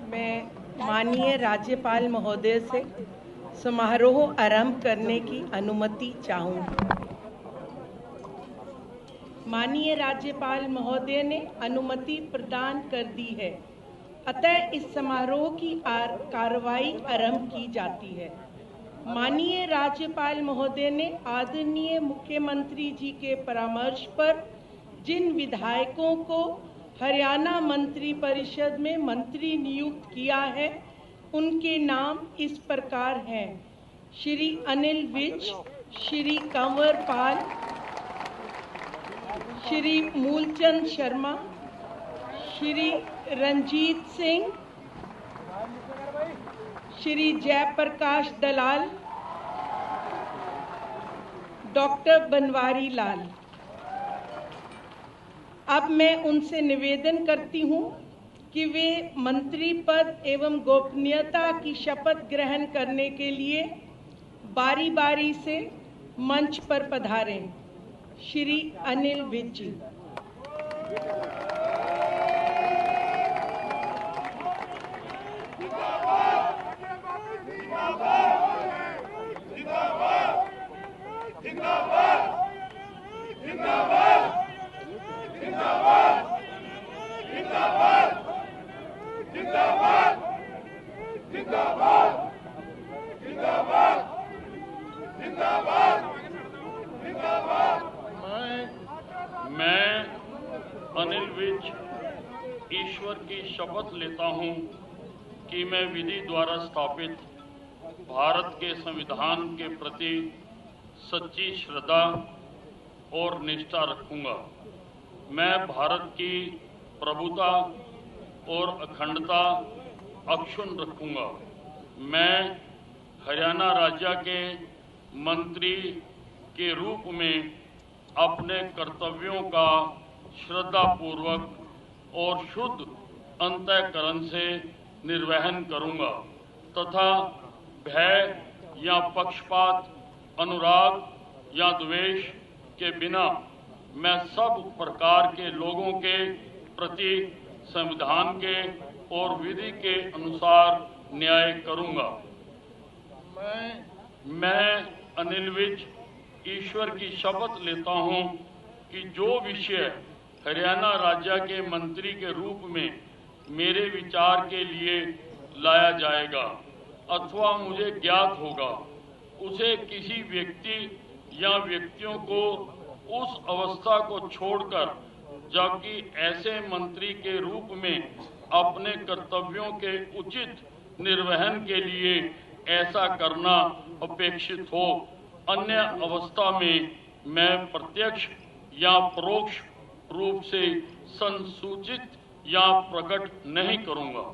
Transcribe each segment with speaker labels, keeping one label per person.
Speaker 1: मैं माननीय राज्यपाल महोदय से समारोह आरंभ करने की अनुमति चाहूंगी। माननीय राज्यपाल महोदय ने अनुमति प्रदान कर दी है, अतः इस समारोह की कार्रवाई आरंभ की जाती है। माननीय राज्यपाल महोदय ने आदरणीय मुख्यमंत्री जी के परामर्श पर जिन विधायकों को हरियाणा मंत्री परिषद में मंत्री नियुक्त किया है, उनके नाम इस प्रकार हैं: श्री अनिल विज, श्री कंवर पाल, श्री मूलचंद शर्मा, श्री रंजीत सिंह, श्री जयप्रकाश दलाल, डॉक्टर बनवारी लाल। अब मैं उनसे निवेदन करती हूं कि वे मंत्री पद एवं गोपनीयता की शपथ ग्रहण करने के लिए बारी बारी से मंच पर पधारें। श्री अनिल विज जी।
Speaker 2: मैं अनिल विज ईश्वर की शपथ लेता हूं कि मैं विधि द्वारा स्थापित भारत के संविधान के प्रति सच्ची श्रद्धा और निष्ठा रखूंगा। मैं भारत की प्रभुता और अखंडता अक्षुण्ण रखूंगा। मैं हरियाणा राज्य के मंत्री के रूप में अपने कर्तव्यों का श्रद्धापूर्वक और शुद्ध अंतःकरण से निर्वहन करूंगा तथा भय या पक्षपात, अनुराग या द्वेष के बिना मैं सब प्रकार के लोगों के प्रति संविधान के और विधि के अनुसार न्याय करूंगा। मैं अनिल विज ईश्वर की शपथ लेता हूं कि जो विषय हरियाणा राज्य के मंत्री के रूप में मेरे विचार के लिए लाया जाएगा अथवा मुझे ज्ञात होगा, उसे किसी व्यक्ति या व्यक्तियों को उस अवस्था को छोड़कर जबकि ऐसे मंत्री के रूप में अपने कर्तव्यों के उचित निर्वहन के लिए ऐसा करना अपेक्षित हो, अन्य अवस्था में मैं प्रत्यक्ष या परोक्ष रूप से संसूचित या प्रकट नहीं करूंगा।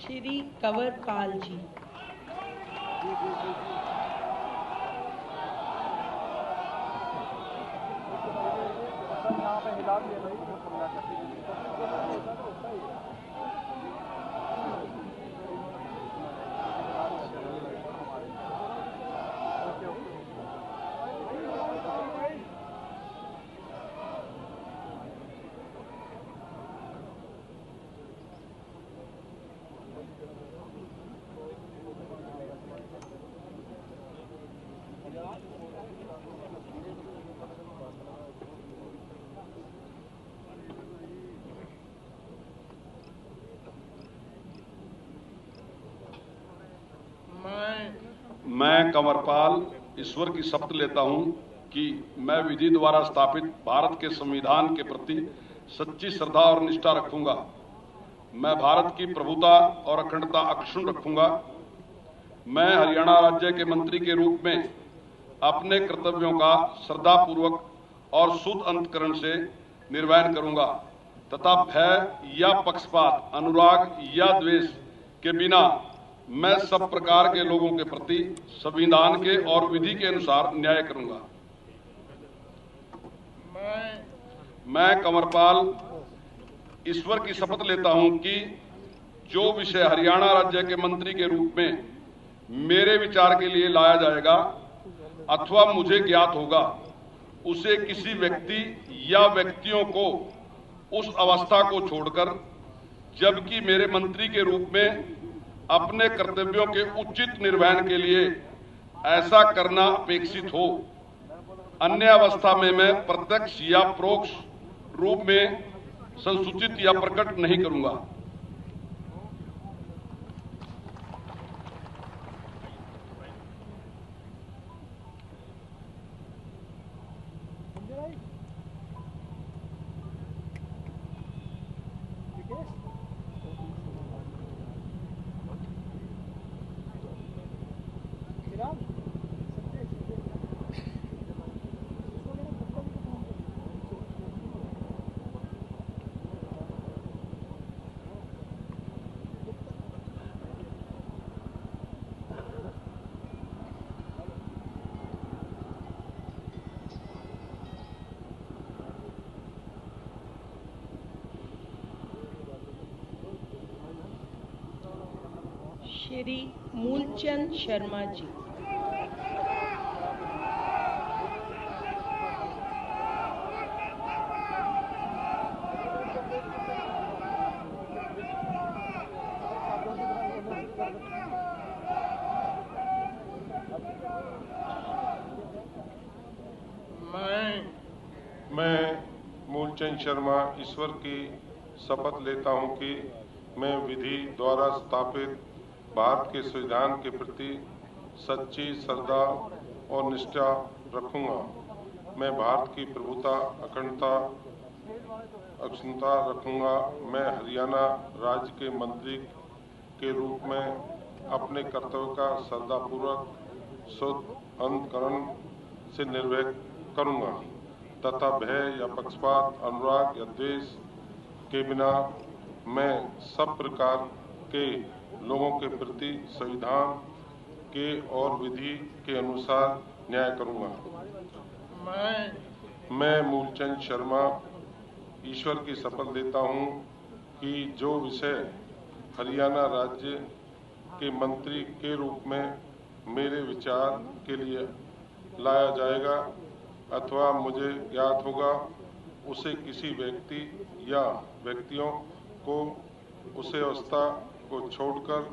Speaker 1: श्री कंवर पाल जी।
Speaker 3: मैं कंवरपाल ईश्वर की शपथ लेता हूं कि मैं विधि द्वारा स्थापित भारत के संविधान के प्रति सच्ची श्रद्धा और निष्ठा रखूंगा। मैं भारत की प्रभुता और अखंडता अक्षुण्ण रखूंगा। मैं हरियाणा राज्य के मंत्री के रूप में अपने कर्तव्यों का श्रद्धापूर्वक और शुद्ध अंतःकरण से निर्वहन करूंगा तथा भय या पक्षपात, अनुराग या द्वेष के बिना मैं सब प्रकार के लोगों के प्रति संविधान के और विधि के अनुसार न्याय करूंगा। मैं कंवरपाल ईश्वर की शपथ लेता हूं कि जो विषय हरियाणा राज्य के मंत्री के रूप में मेरे विचार के लिए लाया जाएगा अथवा मुझे ज्ञात होगा, उसे किसी व्यक्ति या व्यक्तियों को उस अवस्था को छोड़कर, जबकि मेरे मंत्री के रूप में अपने कर्तव्यों के उचित निर्वहन के लिए ऐसा करना अपेक्षित हो, अन्य अवस्था में मैं प्रत्यक्ष या परोक्ष रूप में संसूचित या प्रकट नहीं करूंगा।
Speaker 1: श्री मूलचंद शर्मा जी।
Speaker 4: मैं मूलचंद शर्मा ईश्वर की शपथ लेता हूं कि मैं विधि द्वारा स्थापित भारत के संविधान के प्रति सच्ची श्रद्धा और निष्ठा रखूंगा। मैं भारत की प्रभुता, अखंडता, अक्षुण्णता रखूंगा। मैं हरियाणा राज्य के मंत्री के रूप में अपने कर्तव्य का श्रद्धापूर्वक शुद्ध अंतःकरण से निर्वहन करूंगा तथा भय या पक्षपात, अनुराग या द्वेष के बिना मैं सब प्रकार के लोगों के प्रति संविधान के और विधि के अनुसार न्याय करूंगा। मैं मूलचंद शर्मा ईश्वर की शपथ लेता हूं कि जो विषय हरियाणा राज्य के मंत्री के रूप में मेरे विचार के लिए लाया जाएगा अथवा मुझे ज्ञात होगा, उसे किसी व्यक्ति या व्यक्तियों को उस अवस्था को छोड़कर,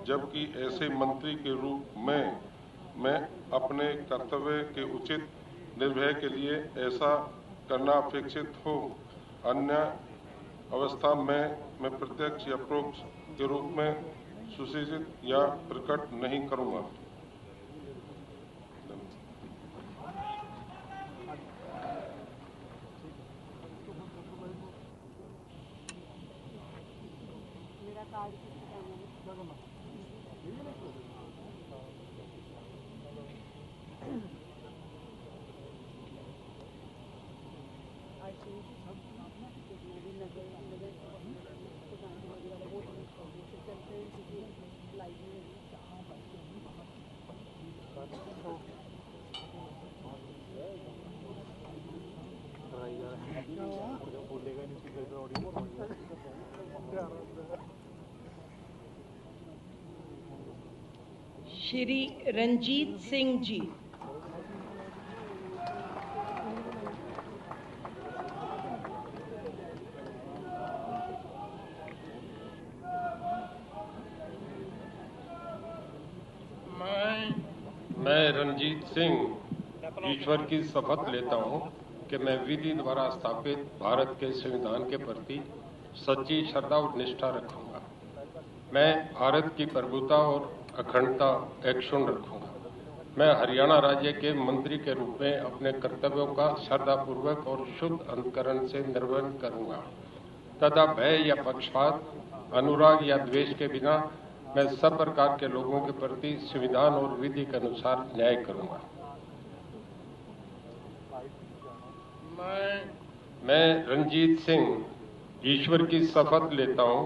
Speaker 4: जबकि ऐसे मंत्री के रूप में मैं अपने कर्तव्य के उचित निर्वहन के लिए ऐसा करना अपेक्षित हो, अन्य अवस्था में मैं प्रत्यक्ष या परोक्ष के रूप में सूचित या प्रकट नहीं करूंगा।
Speaker 1: श्री रंजीत सिंह जी।
Speaker 5: मैं रंजीत सिंह ईश्वर की शपथ लेता हूं कि मैं विधि द्वारा स्थापित भारत के संविधान के प्रति सच्ची श्रद्धा और निष्ठा रखूंगा। मैं भारत की प्रभुता और अखंडता अक्षुण्ण रखूंगा। मैं हरियाणा राज्य के मंत्री के रूप में अपने कर्तव्यों का श्रद्धापूर्वक और शुद्ध अंतःकरण से निर्वहन करूंगा तथा भय या पक्षपात, अनुराग या द्वेष के बिना मैं सब प्रकार के लोगों के प्रति संविधान और विधि के अनुसार न्याय करूंगा। मैं रंजीत सिंह ईश्वर की शपथ लेता हूं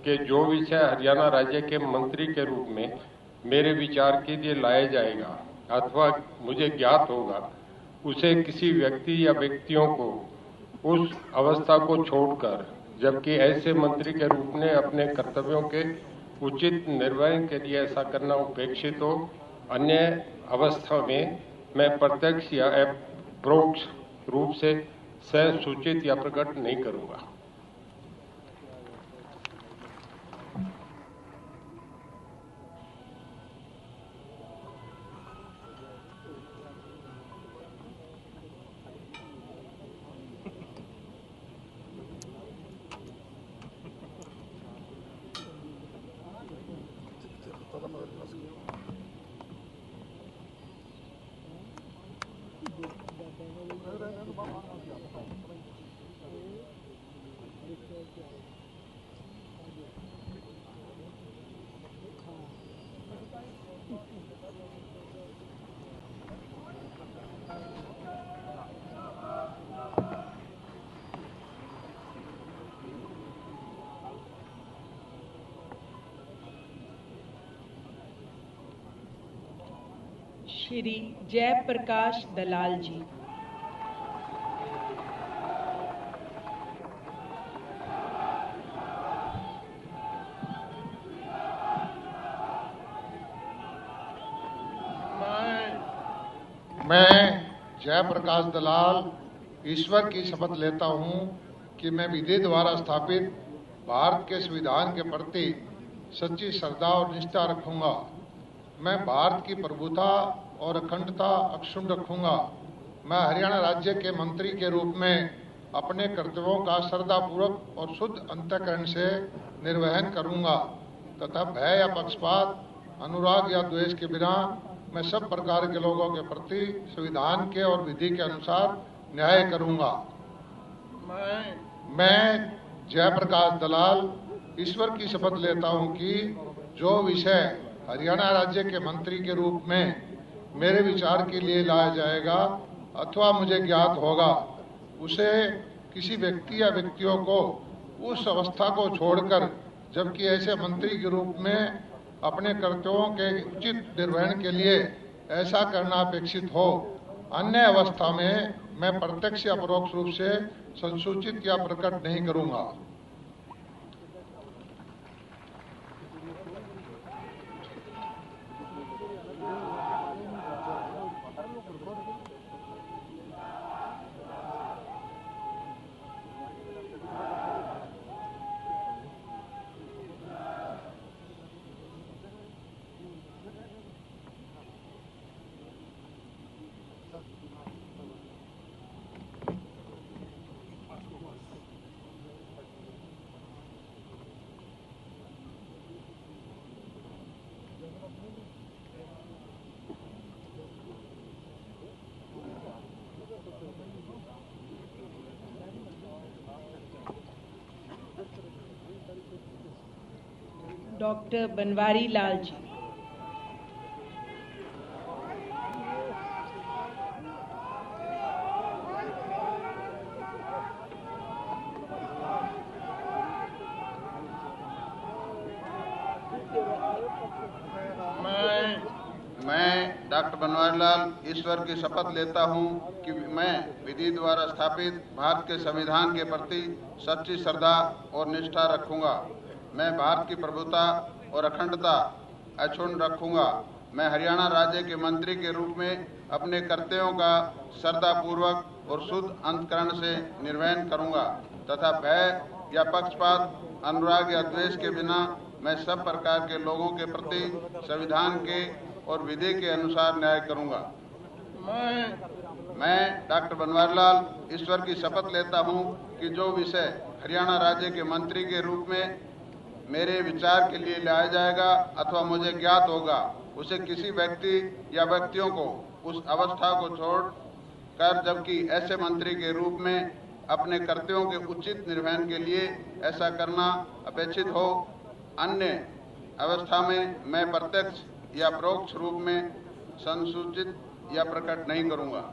Speaker 5: कि जो विषय हरियाणा राज्य के मंत्री के रूप में मेरे विचार के लिए लाया जाएगा अथवा मुझे ज्ञात होगा, उसे किसी व्यक्ति या व्यक्तियों को उस अवस्था को छोड़कर, जबकि ऐसे मंत्री के रूप में अपने कर्तव्यों के उचित निर्वहन के लिए ऐसा करना उपेक्षित हो, अन्य अवस्था में मैं प्रत्यक्ष या परोक्ष रूप से सूचित या प्रकट नहीं करूंगा।
Speaker 1: श्री जयप्रकाश दलाल जी।
Speaker 6: मैं जयप्रकाश दलाल ईश्वर की शपथ लेता हूं कि मैं विधि द्वारा स्थापित भारत के संविधान के प्रति सच्ची श्रद्धा और निष्ठा रखूंगा। मैं भारत की प्रभुता और अखंडता अक्षुण्ण रखूंगा। मैं हरियाणा राज्य के मंत्री के रूप में अपने कर्तव्यों का श्रद्धापूर्वक और शुद्ध अंतःकरण से निर्वहन करूंगा तथा भय या पक्षपात, अनुराग या द्वेष के बिना मैं सब प्रकार के लोगों के प्रति संविधान के और विधि के अनुसार न्याय करूंगा। मैं जयप्रकाश दलाल ईश्वर की शपथ लेता हूं कि जो विषय हरियाणा राज्य के मंत्री के रूप में मेरे विचार के लिए लाया जाएगा अथवा मुझे ज्ञात होगा, उसे किसी व्यक्ति या व्यक्तियों को उस अवस्था को छोड़कर, जबकि ऐसे मंत्री के रूप में अपने कर्तव्यों के उचित निर्वहन के लिए ऐसा करना अपेक्षित हो, अन्य अवस्था में मैं प्रत्यक्ष या परोक्ष रूप से संसूचित या प्रकट नहीं करूंगा।
Speaker 1: डॉक्टर बनवारी लाल जी।
Speaker 7: मैं डॉक्टर बनवारी लाल ईश्वर की शपथ लेता हूं कि मैं विधि द्वारा स्थापित भारत के संविधान के प्रति सच्ची श्रद्धा और निष्ठा रखूंगा। मैं भारत की प्रभुता और अखंडता अक्षुण्ण रखूंगा। मैं हरियाणा राज्य के मंत्री के रूप में अपने कर्तव्यों का श्रद्धापूर्वक और शुद्ध अंतःकरण से निर्वहन करूंगा तथा भय या पक्षपात, अनुराग या द्वेष के बिना मैं सब प्रकार के लोगों के प्रति संविधान के और विधि के अनुसार न्याय करूंगा। मैं डॉक्टर बनवारी लाल ईश्वर की शपथ लेता हूं कि जो विषय हरियाणा राज्य के मंत्री के रूप में मेरे विचार के लिए लाया जाएगा अथवा मुझे ज्ञात होगा, उसे किसी व्यक्ति या व्यक्तियों को उस अवस्था को छोड़कर, जबकि ऐसे मंत्री के रूप में अपने कर्तव्यों के उचित निर्वहन के लिए ऐसा करना अपेक्षित हो, अन्य अवस्था में मैं प्रत्यक्ष या परोक्ष रूप में संसूचित या प्रकट नहीं करूंगा।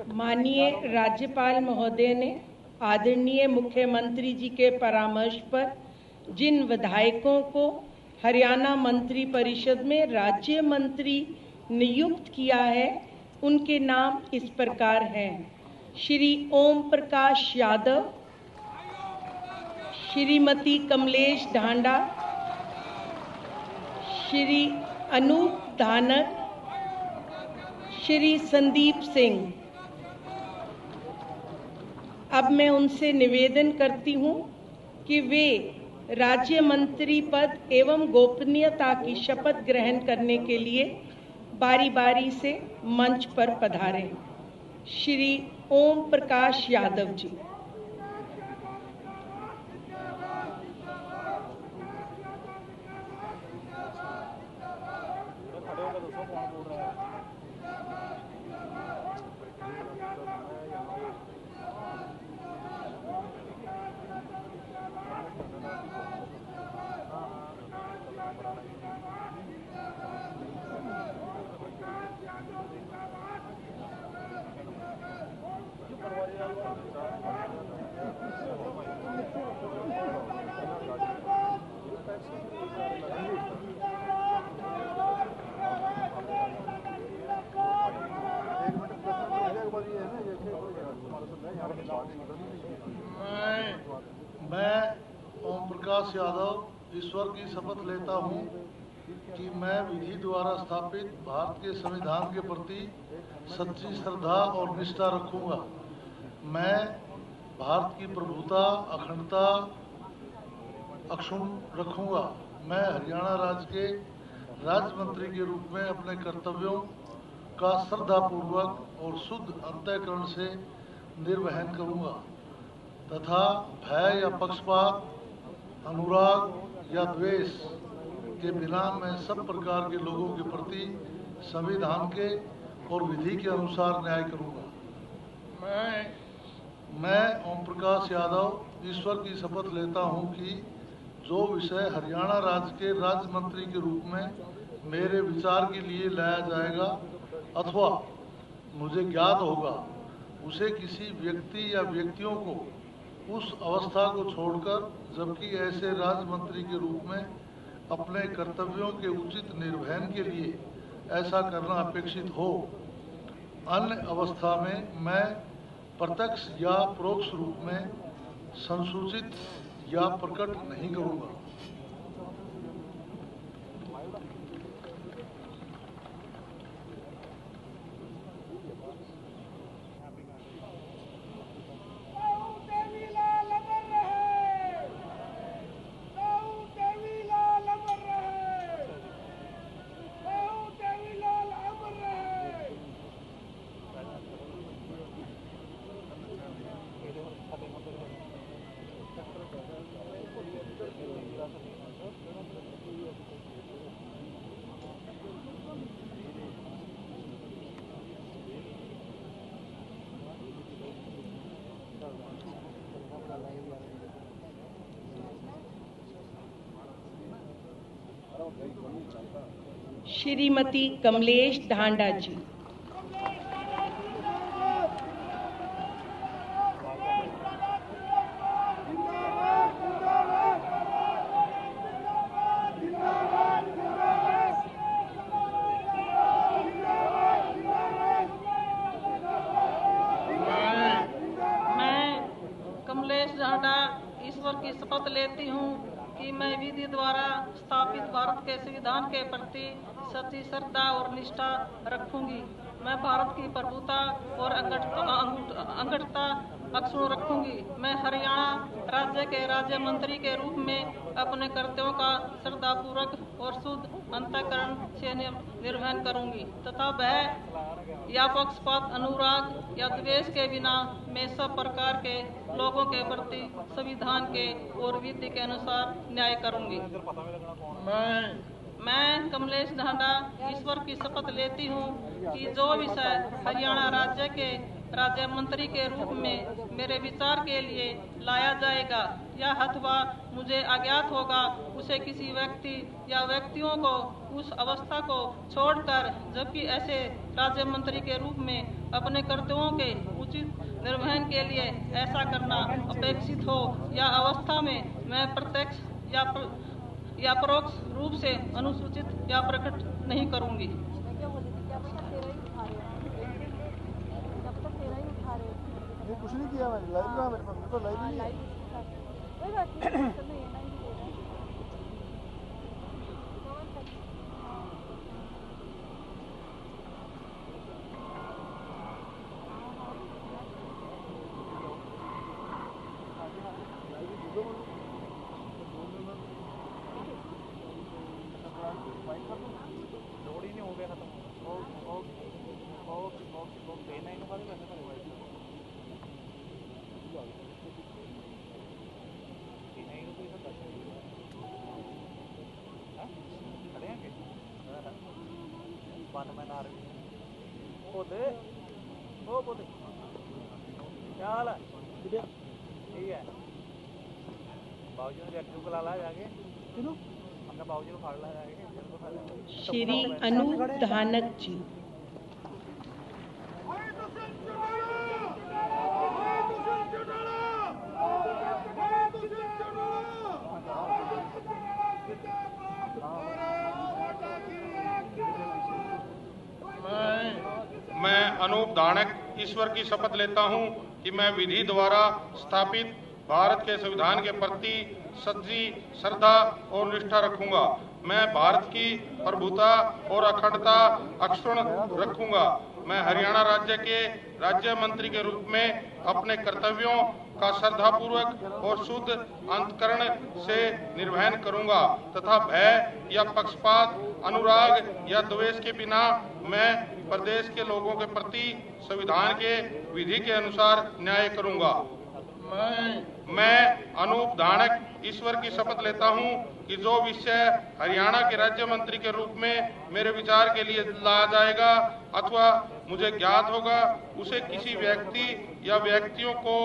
Speaker 1: माननीय राज्यपाल महोदय ने आदरणीय मुख्यमंत्री जी के परामर्श पर जिन विधायकों को हरियाणा मंत्री परिषद में राज्य मंत्री नियुक्त किया है, उनके नाम इस प्रकार हैं: श्री ओम प्रकाश यादव, श्रीमती कमलेश ढांडा, श्री अनूप धानक, श्री संदीप सिंह। अब मैं उनसे निवेदन करती हूं कि वे राज्य मंत्री पद एवं गोपनीयता की शपथ ग्रहण करने के लिए बारी बारी से मंच पर पधारें। श्री ओम प्रकाश यादव जी।
Speaker 8: मैं ओम प्रकाश यादव ईश्वर की शपथ लेता हूं कि मैं विधि द्वारा स्थापित भारत के संविधान के प्रति सच्ची श्रद्धा और निष्ठा रखूंगा। मैं भारत की प्रभुता, अखंडता अक्षुण्ण रखूंगा। मैं हरियाणा राज्य के राज्य मंत्री के रूप में अपने कर्तव्यों का श्रद्धापूर्वक और शुद्ध अंतःकरण से निर्वहन करूंगा तथा भय या पक्षपात, अनुराग या द्वेष के बिना मैं सब प्रकार के लोगों के प्रति संविधान के और विधि के अनुसार न्याय करूंगा। मैं ओम प्रकाश यादव ईश्वर की शपथ लेता हूं कि जो विषय हरियाणा राज्य के राज्य मंत्री के रूप में मेरे विचार के लिए लाया जाएगा अथवा मुझे ज्ञात होगा, उसे किसी व्यक्ति या व्यक्तियों को उस अवस्था को छोड़कर, जबकि ऐसे राज्य मंत्री के रूप में अपने कर्तव्यों के उचित निर्वहन के लिए ऐसा करना अपेक्षित हो, अन्य अवस्था में मैं प्रत्यक्ष या परोक्ष रूप में संसूचित या प्रकट नहीं करूंगा।
Speaker 1: श्रीमती कमलेश ढांडा जी।
Speaker 9: ईश्वर की शपथ लेती हूँ कि मैं विधि द्वारा स्थापित भारत के संविधान के प्रति सच्ची श्रद्धा और निष्ठा रखूंगी। मैं भारत की प्रभुता और अखंडता अक्षुण्ण रखूंगी। मैं हरियाणा राज्य के राज्य मंत्री के रूप में अपने कर्तव्यों का श्रद्धापूर्वक और शुद्ध अंतःकरण से निर्वहन करूंगी तथा वह या पक्षपात, अनुराग या द्वेष के बिना मैं सब प्रकार के लोगों के प्रति संविधान के और विधि के अनुसार न्याय करूंगी। मैं कमलेश ढांडा ईश्वर की शपथ लेती हूँ कि जो विषय हरियाणा राज्य के राज्य मंत्री के रूप में मेरे विचार के लिए लाया जाएगा या अथवा मुझे अज्ञात होगा, उसे किसी व्यक्ति या व्यक्तियों को उस अवस्था को छोड़कर, जबकि ऐसे राज्य मंत्री के रूप में अपने कर्तव्यों के उचित निर्वहन के लिए ऐसा करना अपेक्षित हो या अवस्था में मैं प्रत्यक्ष या परोक्ष रूप से अनुसूचित या प्रकट नहीं करूंगी।
Speaker 10: कुछ नहीं किया मैंने, लाइव में मेरे पास तो लाइव नहीं है। लोड ही नहीं हो गया खत्म। देना ही नहीं वैसे पोते क्या हाल है? ठीक है। बाबूजी ने एक्टिव को ला जाके हमने बाबूजी को फाड़ ला जाके।
Speaker 1: श्री अनूप धानक जी।
Speaker 11: मैं अनूप धानक ईश्वर की शपथ लेता हूं कि मैं विधि द्वारा स्थापित भारत के संविधान के प्रति सच्ची श्रद्धा और निष्ठा रखूंगा। मैं भारत की प्रभुता और अखंडता अक्षुण्ण रखूंगा। मैं हरियाणा राज्य के राज्य मंत्री के रूप में अपने कर्तव्यों का श्रद्धापूर्वक और शुद्ध अंतःकरण से निर्वहन करूंगा तथा भय या पक्षपात, अनुराग या द्वेष के बिना मैं प्रदेश के लोगों के प्रति संविधान के विधि के अनुसार न्याय करूंगा। मैं अनूप धानक ईश्वर की शपथ लेता हूं कि जो विषय हरियाणा के राज्य मंत्री के रूप में मेरे विचार के लिए लाया जाएगा अथवा मुझे ज्ञात होगा, उसे किसी व्यक्ति या व्यक्तियों को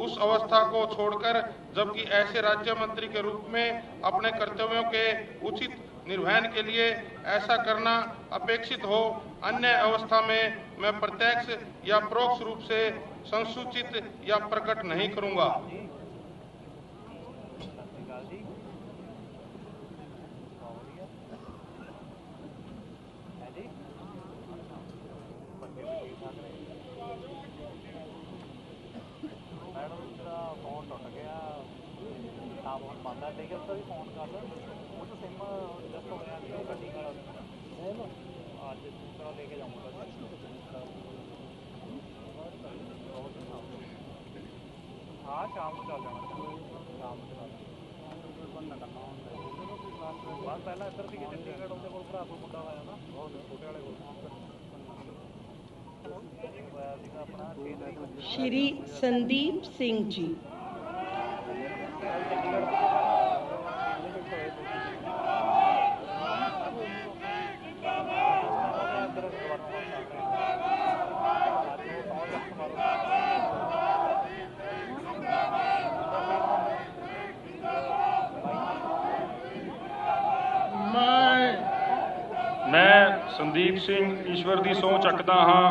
Speaker 11: उस अवस्था को छोड़कर, जबकि ऐसे राज्य मंत्री के रूप में अपने कर्तव्यों के उचित निर्वहन के लिए ऐसा करना अपेक्षित हो, अन्य अवस्था में मैं प्रत्यक्ष या परोक्ष रूप से संसूचित या प्रकट नहीं करूंगा।
Speaker 10: हाँ शाम को चल जाना, शाम को बंद करना बस पहला इधर की चंडीगढ़ ਉਹਦੇ ਕੋਲ ਭਰਾ ਕੋਲ ਮੁੰਡਾ ਆਇਆ ਨਾ ਛੋਟੇ ਵਾਲੇ ਕੋਲ।
Speaker 1: श्री संदीप सिंह जी।
Speaker 2: मैं संदीप सिंह ईश्वर की सौं चकदा हाँ,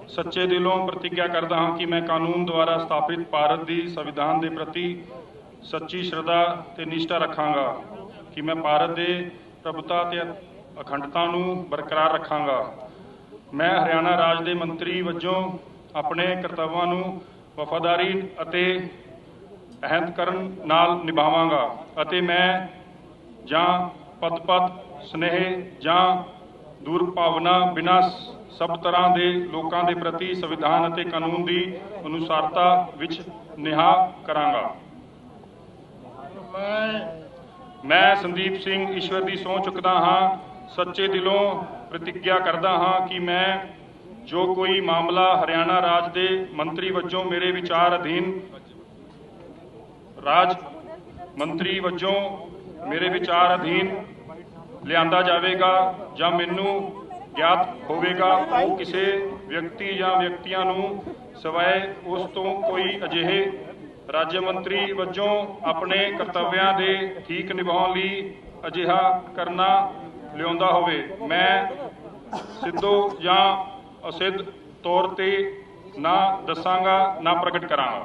Speaker 2: सच्चे दिलों प्रतिज्ञा करता हाँ कि मैं कानून द्वारा स्थापित भारत की संविधान के प्रति सच्ची श्रद्धा ते निष्ठा रखांगा, कि मैं भारत के प्रभुता ते अखंडता नूं बरकरार रखांगा। मैं हरियाणा राज के मंत्री वजों अपने कर्तव्यां नूं वफादारी अते अहंतकरण नाल निभावांगा अते मैं जां पद स्नेह जां दुर्भावना बिना सब तरह के लोगों के प्रति संविधान अते कानून की अनुसारता विच निहा करांगा। मैं संदीप सिंह ईश्वर की सौं चुकदा हाँ, सच्चे दिलों प्रतिज्ञा करदा हाँ कि मैं
Speaker 12: जो कोई मामला हरियाणा राज के मंत्री वजों मेरे विचार अधीन लिआंदा जाएगा ਜਾਂ ਮੈਨੂੰ ज्ञात होवेगा, वो किसी व्यक्ति या व्यक्तियों नूं सवाए उस तो कोई अजिहे राज्य मंत्री वजों अपने कर्तव्यां दे ठीक निभाउण लई अजिहा करना लिआउंदा होवे, मैं सिद्धो या असिद्ध तौर ते ना दसांगा ना प्रगट करांगा।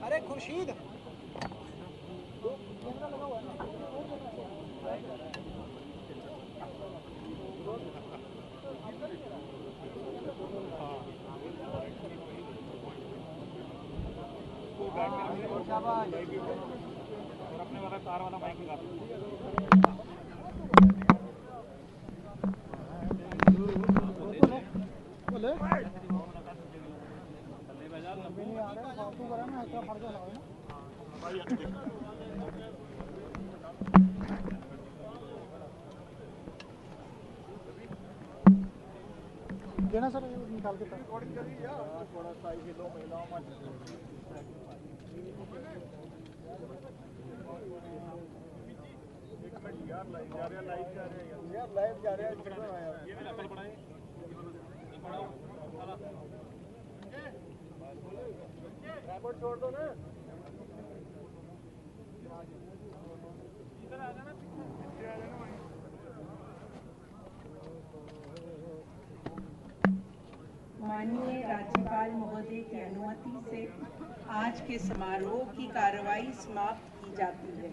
Speaker 10: अरे खुर्शीद और अपने वाला कार वाला माइक लगा देना सर निकाल के रिकॉर्डिंग करी थोड़ा सा ये दो महिलाओं में यार लाइव जा रहे हैं ये भी नकल पड़ाए रिकॉर्ड छोड़ दो ना इधर आ जाना पीछे आ जाना।
Speaker 1: माननीय राज्यपाल महोदय की अनुमति से आज के समारोह की कार्रवाई समाप्त की जाती है।